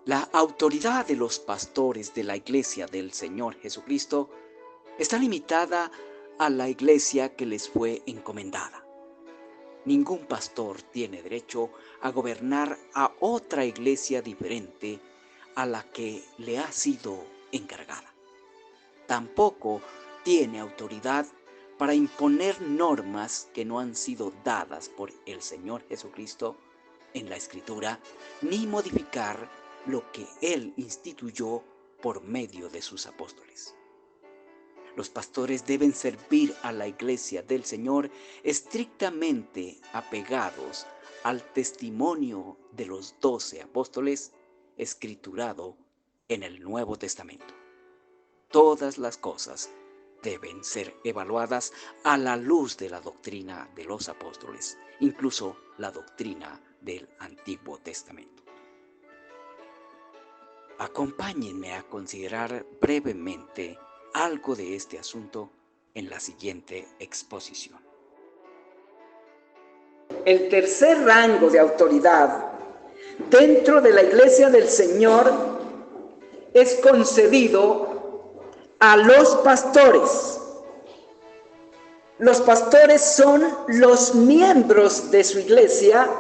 La autoridad de los pastores de la Iglesia del Señor Jesucristo está limitada a la iglesia que les fue encomendada. Ningún pastor tiene derecho a gobernar a otra iglesia diferente a la que le ha sido encargada. Tampoco tiene autoridad para imponer normas que no han sido dadas por el Señor Jesucristo en la Escritura, ni modificar lo que Él instituyó por medio de sus apóstoles. Los pastores deben servir a la iglesia del Señor estrictamente apegados al testimonio de los 12 apóstoles escriturado en el Nuevo Testamento. Todas las cosas deben ser evaluadas a la luz de la doctrina de los apóstoles, incluso la doctrina del Antiguo Testamento. Acompáñenme a considerar brevemente algo de este asunto en la siguiente exposición. El tercer rango de autoridad dentro de la Iglesia del Señor es concedido a los pastores. Los pastores son los miembros de su iglesia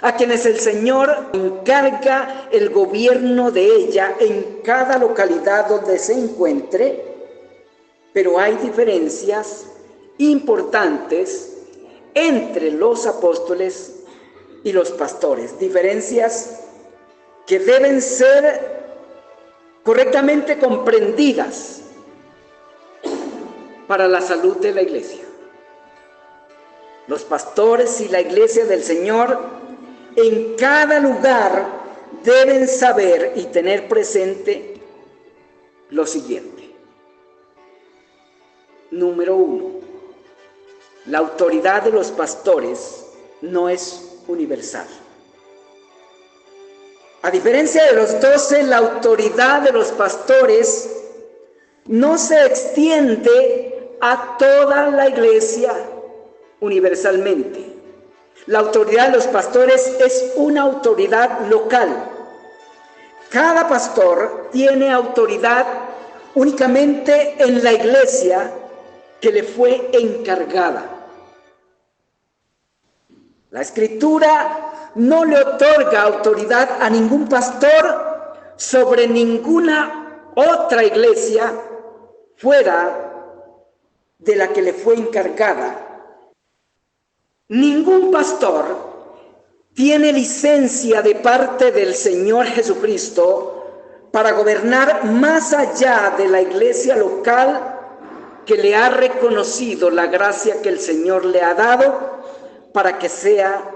a quienes el Señor encarga el gobierno de ella en cada localidad donde se encuentre, pero hay diferencias importantes entre los apóstoles y los pastores, diferencias que deben ser correctamente comprendidas para la salud de la iglesia. Los pastores y la iglesia del Señor en cada lugar deben saber y tener presente lo siguiente. Número 1. La autoridad de los pastores no es universal. A diferencia de los 12, la autoridad de los pastores no se extiende a toda la iglesia universalmente. La autoridad de los pastores es una autoridad local. Cada pastor tiene autoridad únicamente en la iglesia que le fue encargada. La Escritura no le otorga autoridad a ningún pastor sobre ninguna otra iglesia fuera de la que le fue encargada. Ningún pastor tiene licencia de parte del Señor Jesucristo para gobernar más allá de la iglesia local que le ha reconocido la gracia que el Señor le ha dado para que sea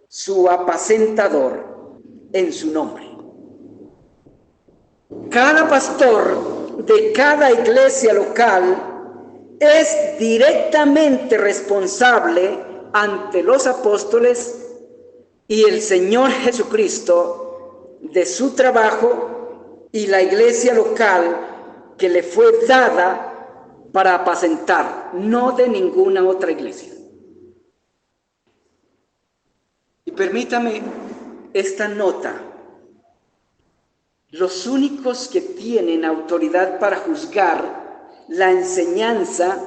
su apacentador en su nombre. Cada pastor de cada iglesia local es directamente responsable ante los apóstoles y el Señor Jesucristo de su trabajo y la iglesia local que le fue dada para apacentar, no de ninguna otra iglesia. Y permítame esta nota. Los únicos que tienen autoridad para juzgar la enseñanza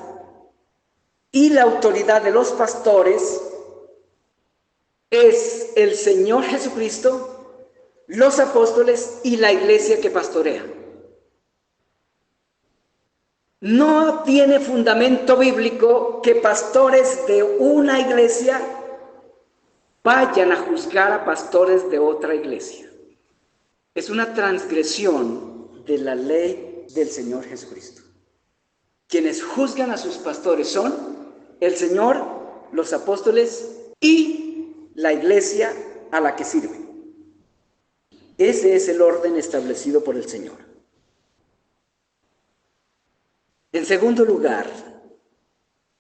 y la autoridad de los pastores es el Señor Jesucristo, los apóstoles y la iglesia que pastorea. No tiene fundamento bíblico que pastores de una iglesia vayan a juzgar a pastores de otra iglesia. Es una transgresión de la ley del Señor Jesucristo. Quienes juzgan a sus pastores son el Señor, los apóstoles y la iglesia a la que sirven. Ese es el orden establecido por el Señor. En segundo lugar,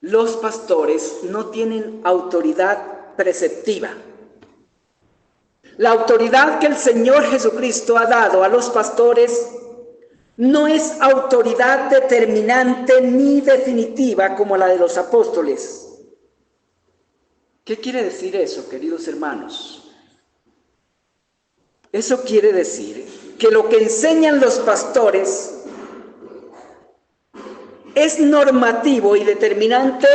los pastores no tienen autoridad preceptiva. La autoridad que el Señor Jesucristo ha dado a los pastores no es autoridad determinante ni definitiva como la de los apóstoles. ¿Qué quiere decir eso, queridos hermanos? Eso quiere decir que lo que enseñan los pastores es normativo y determinante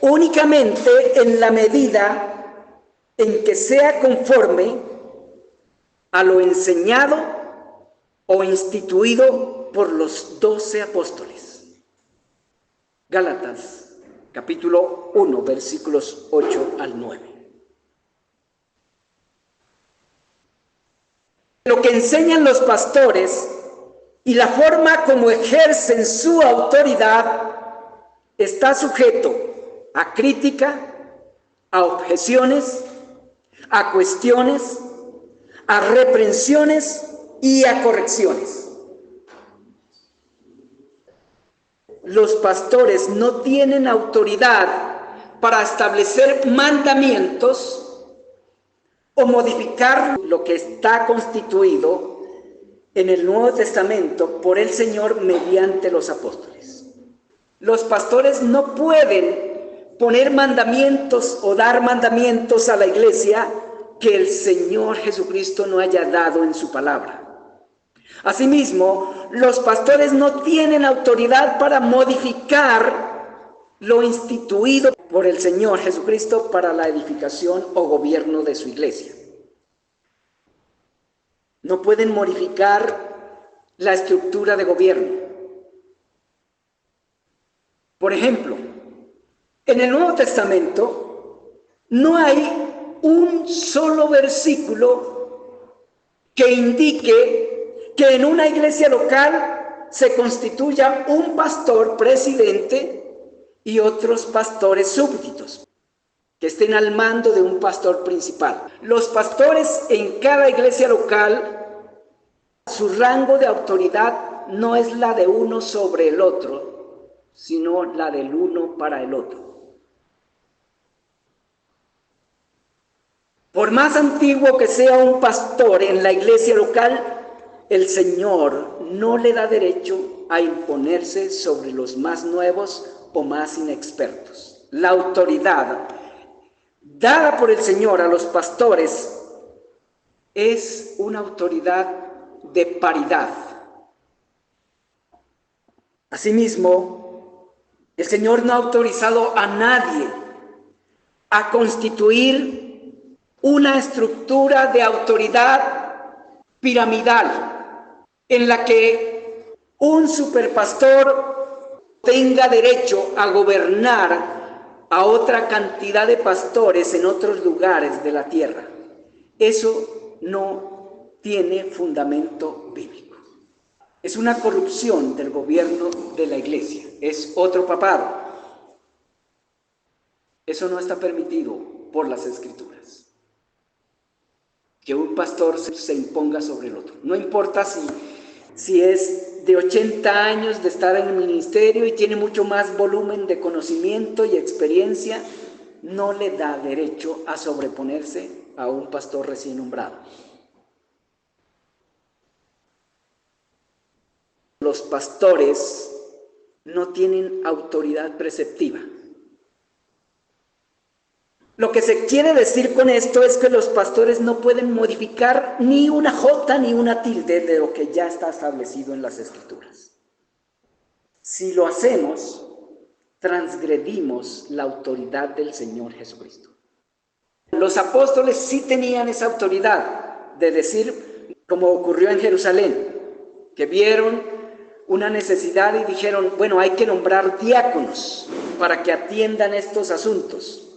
únicamente en la medida en que sea conforme a lo enseñado o instituido por los 12 apóstoles. Gálatas, capítulo 1, versículos 8 al 9. Lo que enseñan los pastores y la forma como ejercen su autoridad está sujeto a crítica, a objeciones, a cuestiones, a reprensiones y a correcciones. Los pastores no tienen autoridad para establecer mandamientos o modificar lo que está constituido en el Nuevo Testamento por el Señor mediante los apóstoles. Los pastores no pueden poner mandamientos o dar mandamientos a la iglesia que el Señor Jesucristo no haya dado en su palabra. Asimismo, los pastores no tienen autoridad para modificar lo instituido por el Señor Jesucristo para la edificación o gobierno de su iglesia. No pueden modificar la estructura de gobierno. Por ejemplo, en el Nuevo Testamento no hay un solo versículo que indique que en una iglesia local se constituya un pastor presidente y otros pastores súbditos que estén al mando de un pastor principal. Los pastores en cada iglesia local, su rango de autoridad no es la de uno sobre el otro, sino la del uno para el otro. Por más antiguo que sea un pastor en la iglesia local, el Señor no le da derecho a imponerse sobre los más nuevos o más inexpertos. La autoridad dada por el Señor a los pastores es una autoridad de paridad. Asimismo, el Señor no ha autorizado a nadie a constituir una estructura de autoridad piramidal en la que un superpastor tenga derecho a gobernar a otra cantidad de pastores en otros lugares de la tierra. Eso no tiene fundamento bíblico. Es una corrupción del gobierno de la iglesia. Es otro papado. Eso no está permitido por las Escrituras. Que un pastor se imponga sobre el otro. No importa si es de 80 años de estar en el ministerio y tiene mucho más volumen de conocimiento y experiencia, no le da derecho a sobreponerse a un pastor recién nombrado. Los pastores no tienen autoridad preceptiva. Lo que se quiere decir con esto es que los pastores no pueden modificar ni una jota ni una tilde de lo que ya está establecido en las Escrituras. Si lo hacemos, transgredimos la autoridad del Señor Jesucristo. Los apóstoles sí tenían esa autoridad de decir, como ocurrió en Jerusalén, que vieron una necesidad y dijeron, bueno, hay que nombrar diáconos para que atiendan estos asuntos.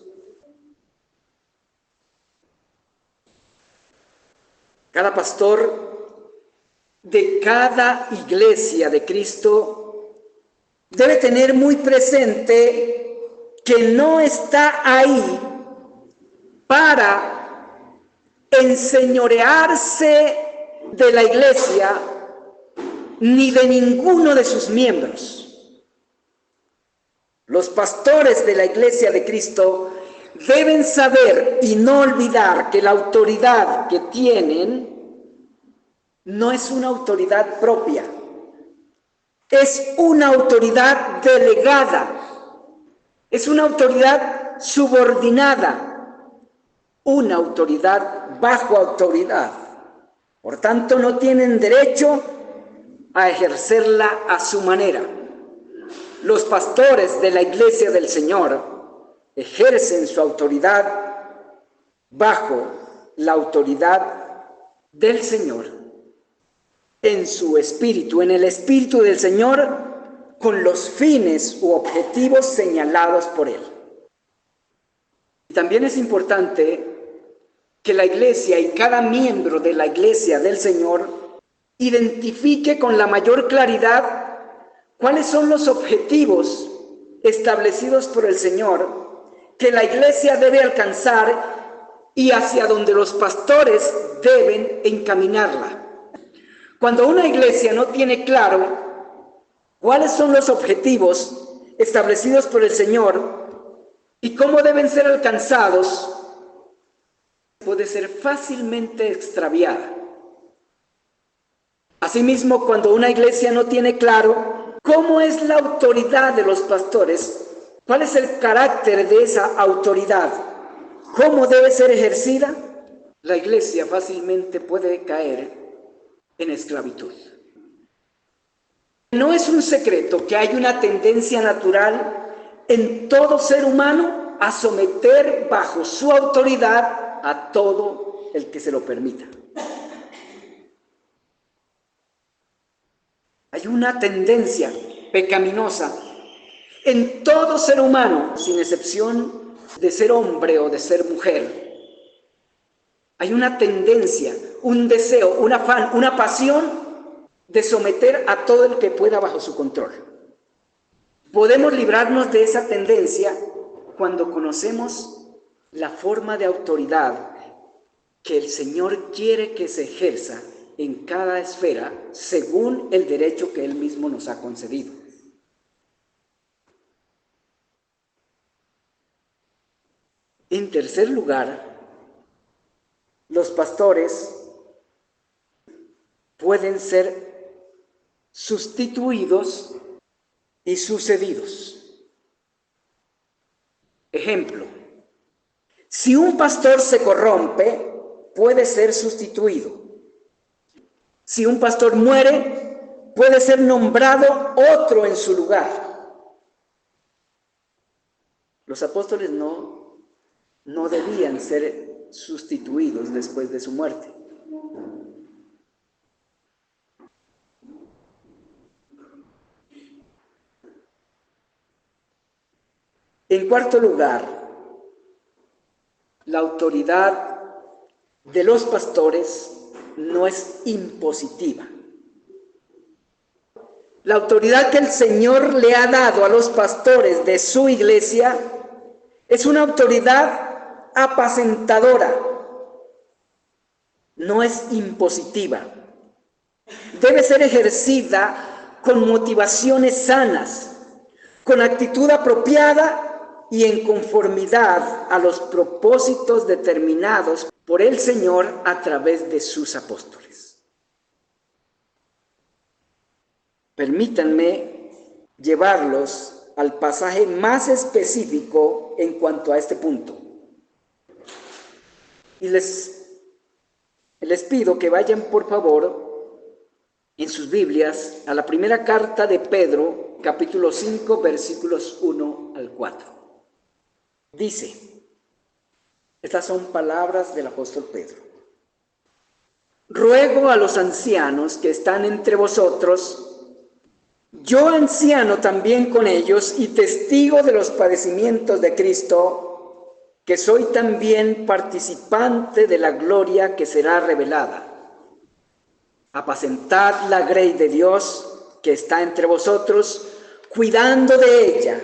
Cada pastor de cada iglesia de Cristo debe tener muy presente que no está ahí para enseñorearse de la iglesia ni de ninguno de sus miembros. Los pastores de la iglesia de Cristo deben saber y no olvidar que la autoridad que tienen no es una autoridad propia, es una autoridad delegada, es una autoridad subordinada, una autoridad bajo autoridad. Por tanto, no tienen derecho a ejercerla a su manera. Los pastores de la Iglesia del Señor ejercen su autoridad bajo la autoridad del Señor, en su espíritu, en el espíritu del Señor, con los fines u objetivos señalados por Él. También es importante que la Iglesia y cada miembro de la Iglesia del Señor identifique con la mayor claridad cuáles son los objetivos establecidos por el Señor que la Iglesia debe alcanzar y hacia donde los pastores deben encaminarla. Cuando una iglesia no tiene claro cuáles son los objetivos establecidos por el Señor y cómo deben ser alcanzados, puede ser fácilmente extraviada. Asimismo, cuando una iglesia no tiene claro cómo es la autoridad de los pastores, cuál es el carácter de esa autoridad, cómo debe ser ejercida, la iglesia fácilmente puede caer en esclavitud. No es un secreto que hay una tendencia natural en todo ser humano a someter bajo su autoridad a todo el que se lo permita. Hay una tendencia pecaminosa en todo ser humano, sin excepción de ser hombre o de ser mujer. Hay una tendencia, un deseo, un afán, una pasión de someter a todo el que pueda bajo su control. Podemos librarnos de esa tendencia cuando conocemos la forma de autoridad que el Señor quiere que se ejerza en cada esfera según el derecho que Él mismo nos ha concedido. En tercer lugar, los pastores pueden ser sustituidos y sucedidos. Ejemplo, si un pastor se corrompe, puede ser sustituido. Si un pastor muere, puede ser nombrado otro en su lugar. Los apóstoles no debían ser sustituidos después de su muerte. En cuarto lugar, la autoridad de los pastores no es impositiva. La autoridad que el Señor le ha dado a los pastores de su iglesia es una autoridad apacentadora, no es impositiva. Debe ser ejercida con motivaciones sanas, con actitud apropiada y en conformidad a los propósitos determinados por el Señor a través de sus apóstoles. Permítanme llevarlos al pasaje más específico en cuanto a este punto. Y les pido que vayan, por favor, en sus Biblias a la primera carta de Pedro, capítulo 5, versículos 1 al 4. Dice, estas son palabras del apóstol Pedro: ruego a los ancianos que están entre vosotros, yo anciano también con ellos y testigo de los padecimientos de Cristo, que soy también participante de la gloria que será revelada. Apacentad la grey de Dios que está entre vosotros, cuidando de ella,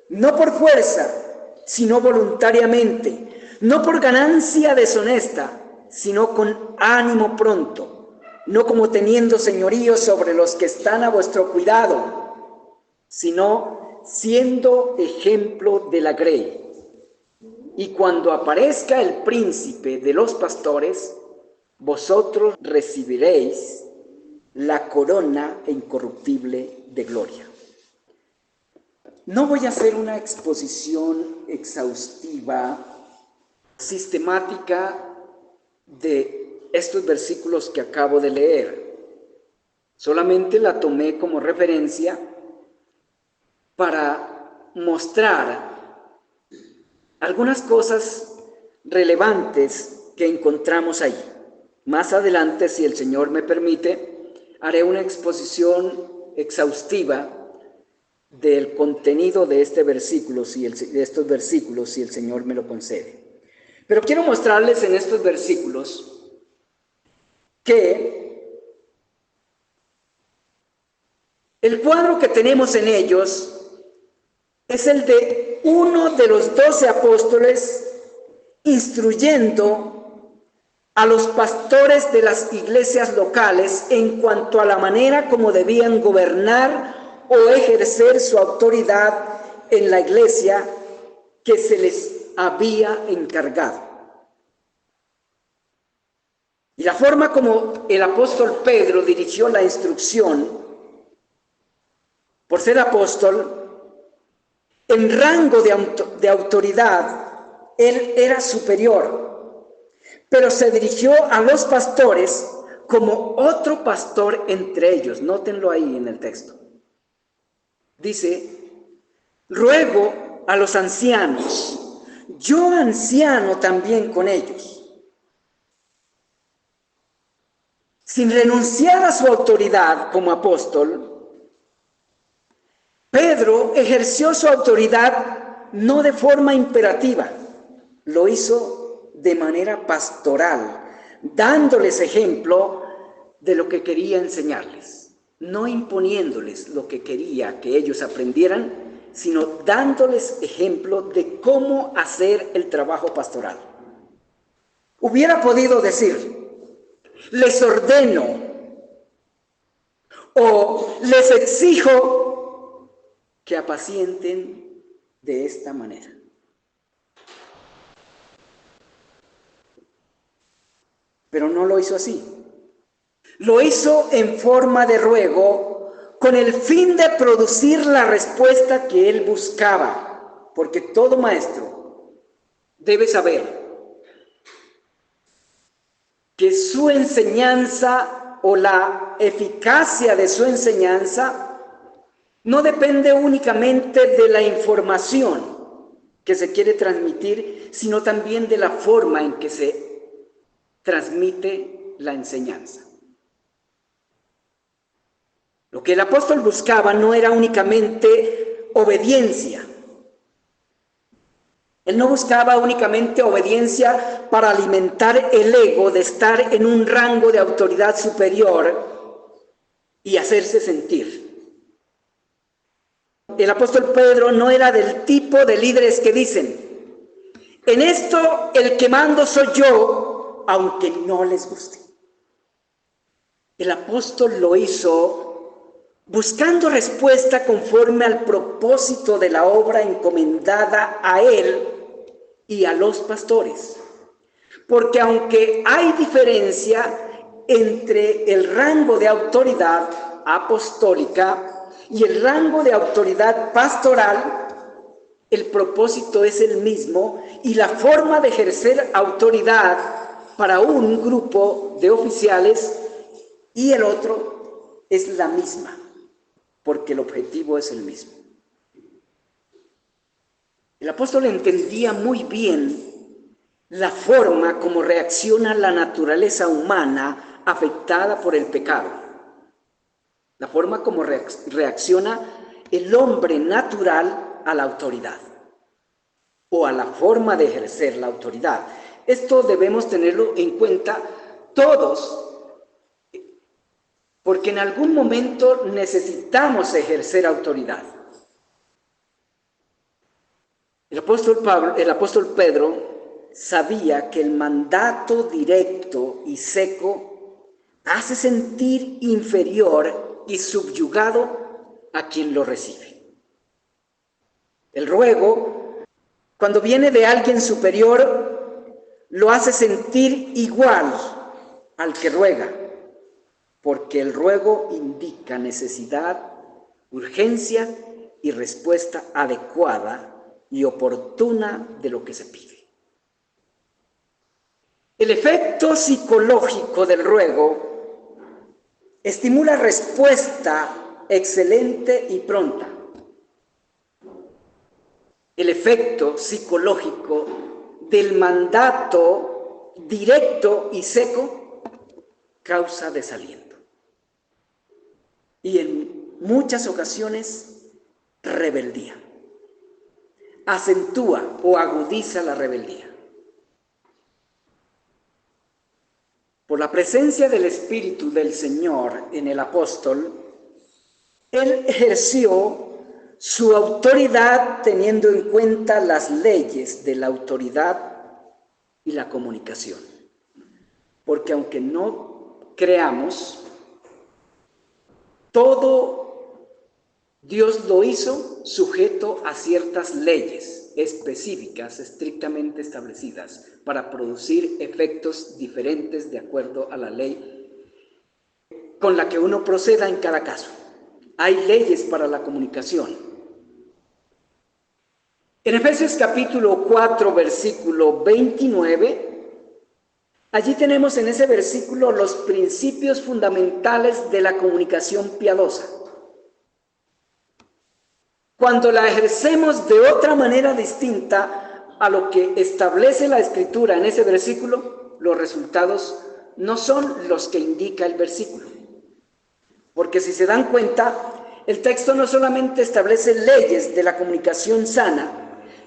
no por fuerza, sino voluntariamente, no por ganancia deshonesta, sino con ánimo pronto, no como teniendo señorío sobre los que están a vuestro cuidado, sino siendo ejemplo de la grey. Y cuando aparezca el príncipe de los pastores, vosotros recibiréis la corona incorruptible de gloria. No voy a hacer una exposición exhaustiva, sistemática de estos versículos que acabo de leer. Solamente la tomé como referencia para mostrar algunas cosas relevantes que encontramos allí. Más adelante, si el Señor me permite, haré una exposición exhaustiva del contenido de estos versículos, si el Señor me lo concede. Pero quiero mostrarles en estos versículos que el cuadro que tenemos en ellos es el de uno de los 12 apóstoles instruyendo a los pastores de las iglesias locales en cuanto a la manera como debían gobernar o ejercer su autoridad en la iglesia que se les había encargado. Y la forma como el apóstol Pedro dirigió la instrucción, por ser apóstol, en rango de autoridad, él era superior, pero se dirigió a los pastores como otro pastor entre ellos. Nótenlo ahí en el texto. Dice, ruego a los ancianos, yo anciano también con ellos, sin renunciar a su autoridad como apóstol. Pedro ejerció su autoridad no de forma imperativa, lo hizo de manera pastoral, dándoles ejemplo de lo que quería enseñarles, no imponiéndoles lo que quería que ellos aprendieran, sino dándoles ejemplo de cómo hacer el trabajo pastoral. Hubiera podido decir, les ordeno o les exijo que apacienten de esta manera. Pero no lo hizo así. Lo hizo en forma de ruego con el fin de producir la respuesta que él buscaba, porque todo maestro debe saber que su enseñanza o la eficacia de su enseñanza no depende únicamente de la información que se quiere transmitir, sino también de la forma en que se transmite la enseñanza. Lo que el apóstol buscaba no era únicamente obediencia. Él no buscaba únicamente obediencia para alimentar el ego de estar en un rango de autoridad superior y hacerse sentir. El apóstol Pedro no era del tipo de líderes que dicen, en esto el que mando soy yo, aunque no les guste. El apóstol lo hizo buscando respuesta conforme al propósito de la obra encomendada a él y a los pastores. Porque aunque hay diferencia entre el rango de autoridad apostólica y el rango de autoridad pastoral, el propósito es el mismo y la forma de ejercer autoridad para un grupo de oficiales y el otro es la misma, porque el objetivo es el mismo. El apóstol entendía muy bien la forma como reacciona la naturaleza humana afectada por el pecado. La forma como reacciona el hombre natural a la autoridad o a la forma de ejercer la autoridad. Esto debemos tenerlo en cuenta todos, porque en algún momento necesitamos ejercer autoridad. El apóstol Pedro sabía que el mandato directo y seco hace sentir inferior y subyugado a quien lo recibe. El ruego, cuando viene de alguien superior, lo hace sentir igual al que ruega, porque el ruego indica necesidad, urgencia y respuesta adecuada y oportuna de lo que se pide. El efecto psicológico del ruego estimula respuesta excelente y pronta. El efecto psicológico del mandato directo y seco causa desaliento. Y en muchas ocasiones, rebeldía. Acentúa o agudiza la rebeldía. Por la presencia del Espíritu del Señor en el apóstol, él ejerció su autoridad teniendo en cuenta las leyes de la autoridad y la comunicación. Porque aunque no creamos, todo Dios lo hizo sujeto a ciertas leyes específicas, estrictamente establecidas, para producir efectos diferentes de acuerdo a la ley con la que uno proceda en cada caso. Hay leyes para la comunicación. En Efesios capítulo 4, versículo 29, allí tenemos en ese versículo los principios fundamentales de la comunicación piadosa. Cuando la ejercemos de otra manera distinta a lo que establece la Escritura en ese versículo, los resultados no son los que indica el versículo. Porque si se dan cuenta, el texto no solamente establece leyes de la comunicación sana,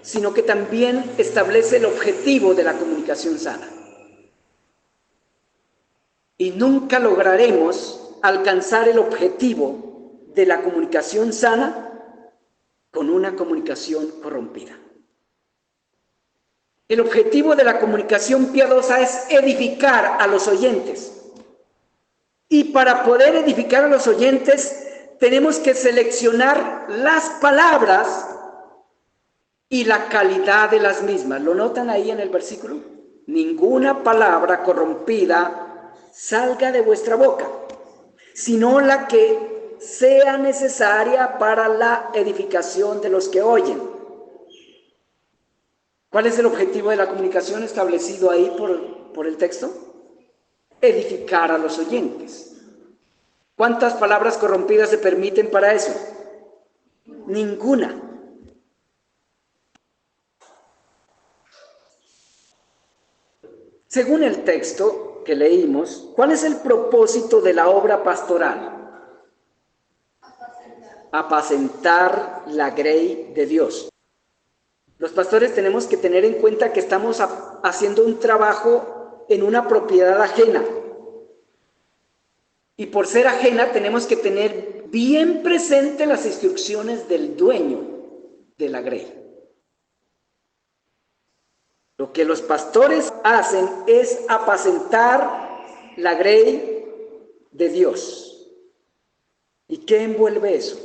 sino que también establece el objetivo de la comunicación sana. Y nunca lograremos alcanzar el objetivo de la comunicación sana con una comunicación corrompida. El objetivo de la comunicación piadosa es edificar a los oyentes. Y para poder edificar a los oyentes, tenemos que seleccionar las palabras y la calidad de las mismas. ¿Lo notan ahí en el versículo? Ninguna palabra corrompida salga de vuestra boca, sino la que sea necesaria para la edificación de los que oyen. ¿Cuál es el objetivo de la comunicación establecido ahí por el texto? Edificar a los oyentes. ¿Cuántas palabras corrompidas se permiten para eso? Ninguna. Según el texto que leímos, ¿cuál es el propósito de la obra pastoral? Apacentar la grey de Dios. Los pastores tenemos que tener en cuenta que estamos haciendo un trabajo en una propiedad ajena. Y por ser ajena tenemos que tener bien presente las instrucciones del dueño de la grey. Lo que los pastores hacen es apacentar la grey de Dios. ¿Y qué envuelve eso?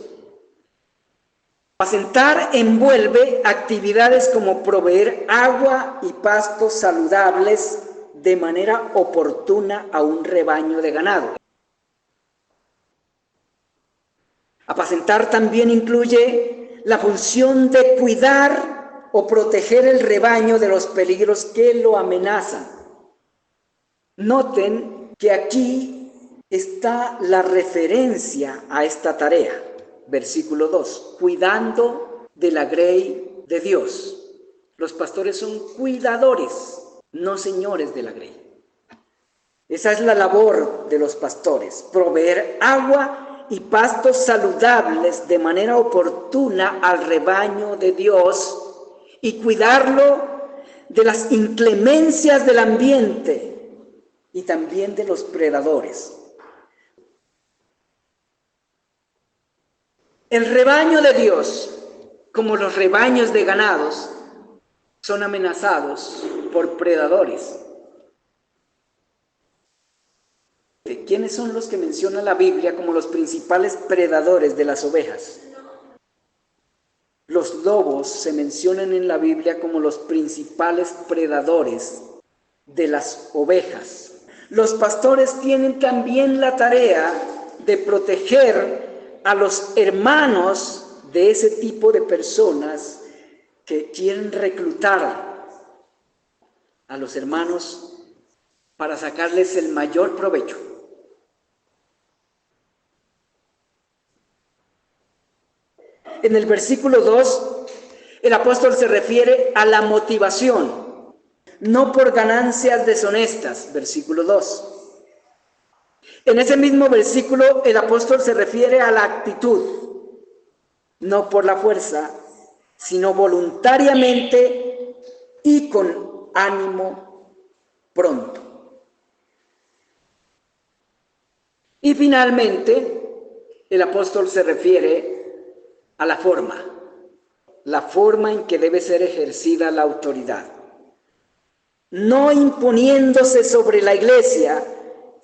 Apacentar envuelve actividades como proveer agua y pastos saludables de manera oportuna a un rebaño de ganado. Apacentar también incluye la función de cuidar o proteger el rebaño de los peligros que lo amenazan. Noten que aquí está la referencia a esta tarea. Versículo 2, cuidando de la grey de Dios. Los pastores son cuidadores, no señores de la grey. Esa es la labor de los pastores, proveer agua y pastos saludables de manera oportuna al rebaño de Dios y cuidarlo de las inclemencias del ambiente y también de los predadores. El rebaño de Dios, como los rebaños de ganados, son amenazados por predadores. ¿Quiénes son los que menciona la Biblia como los principales predadores de las ovejas? Los lobos se mencionan en la Biblia como los principales predadores de las ovejas. Los pastores tienen también la tarea de proteger a los hermanos de ese tipo de personas que quieren reclutar a los hermanos para sacarles el mayor provecho. En el versículo 2, el apóstol se refiere a la motivación, no por ganancias deshonestas, versículo 2. En ese mismo versículo, el apóstol se refiere a la actitud, no por la fuerza, sino voluntariamente y con ánimo pronto. Y finalmente, el apóstol se refiere a la forma en que debe ser ejercida la autoridad. No imponiéndose sobre la iglesia,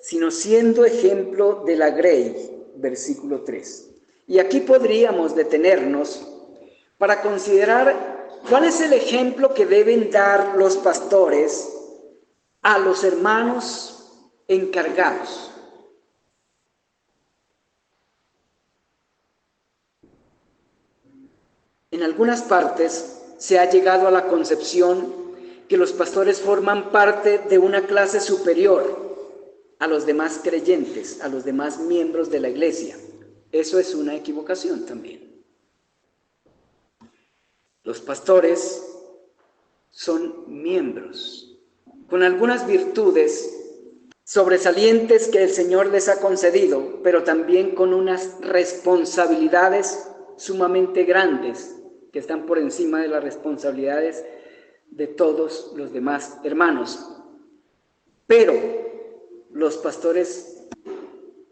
sino siendo ejemplo de la grey, versículo 3. Y aquí podríamos detenernos para considerar cuál es el ejemplo que deben dar los pastores a los hermanos encargados. En algunas partes se ha llegado a la concepción que los pastores forman parte de una clase superior a los demás creyentes, a los demás miembros de la iglesia. Eso es una equivocación también. Los pastores son miembros con algunas virtudes sobresalientes que el Señor les ha concedido, pero también con unas responsabilidades sumamente grandes que están por encima de las responsabilidades de todos los demás hermanos. Pero los pastores,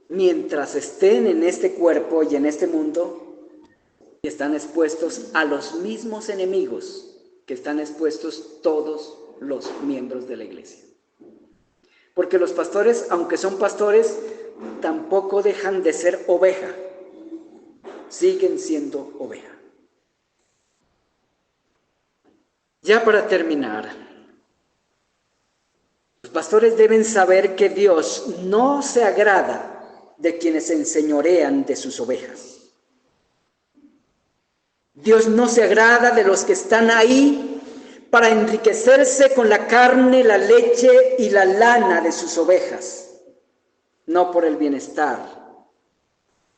mientras estén en este cuerpo y en este mundo, están expuestos a los mismos enemigos que están expuestos todos los miembros de la iglesia. Porque los pastores, aunque son pastores, tampoco dejan de ser oveja. Siguen siendo oveja. Ya para terminar, los pastores deben saber que Dios no se agrada de quienes se enseñorean de sus ovejas. Dios no se agrada de los que están ahí para enriquecerse con la carne, la leche y la lana de sus ovejas, no por el bienestar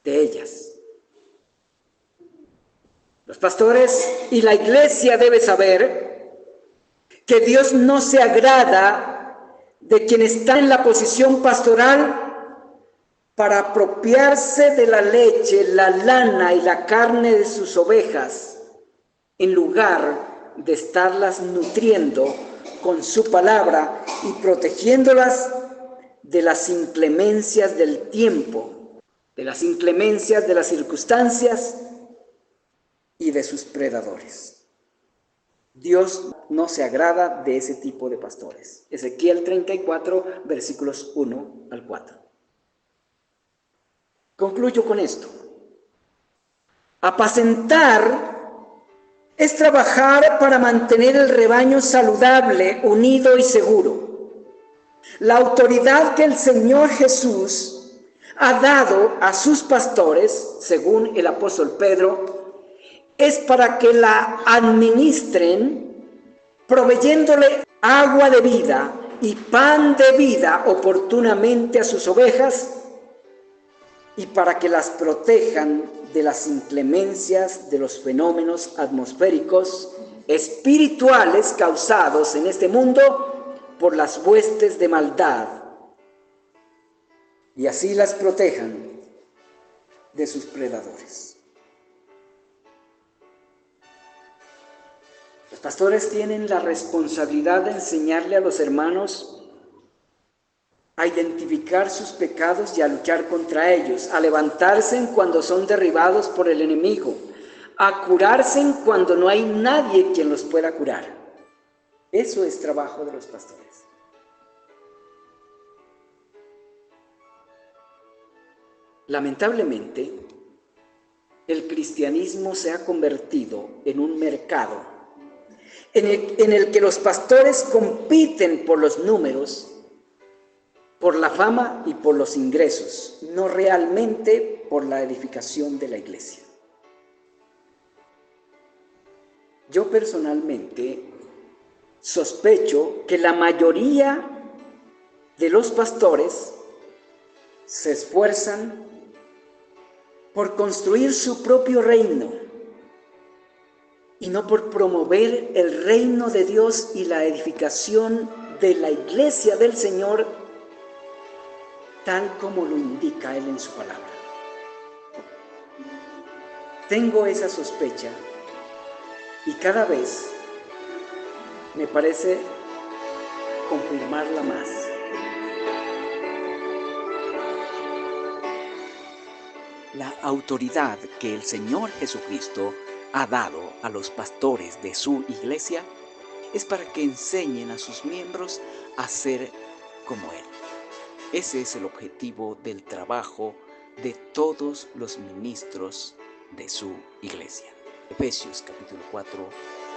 de ellas. Los pastores y la iglesia deben saber que Dios no se agrada de quien está en la posición pastoral para apropiarse de la leche, la lana y la carne de sus ovejas, en lugar de estarlas nutriendo con su palabra y protegiéndolas de las inclemencias del tiempo, de las inclemencias de las circunstancias y de sus predadores. Dios no se agrada de ese tipo de pastores. Ezequiel 34, versículos 1 al 4. Concluyo con esto. Apacentar es trabajar para mantener el rebaño saludable, unido y seguro. La autoridad que el Señor Jesús ha dado a sus pastores, según el apóstol Pedro, es para que la administren, proveyéndole agua de vida y pan de vida oportunamente a sus ovejas, y para que las protejan de las inclemencias de los fenómenos atmosféricos espirituales causados en este mundo por las huestes de maldad, y así las protejan de sus predadores. Los pastores tienen la responsabilidad de enseñarle a los hermanos a identificar sus pecados y a luchar contra ellos, a levantarse cuando son derribados por el enemigo, a curarse cuando no hay nadie quien los pueda curar. Eso es trabajo de los pastores. Lamentablemente, el cristianismo se ha convertido en un mercado en el que los pastores compiten por los números, por la fama y por los ingresos, no realmente por la edificación de la iglesia. Yo personalmente sospecho que la mayoría de los pastores se esfuerzan por construir su propio reino y no por promover el reino de Dios y la edificación de la iglesia del Señor, tal como lo indica Él en su palabra. Tengo esa sospecha y cada vez me parece confirmarla más. La autoridad que el Señor Jesucristo ha dado a los pastores de su iglesia es para que enseñen a sus miembros a ser como Él. Ese es el objetivo del trabajo de todos los ministros de su iglesia. Efesios capítulo 4,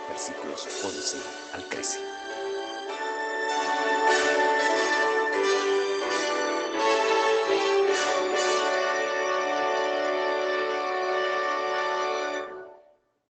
versículos 11 al 13.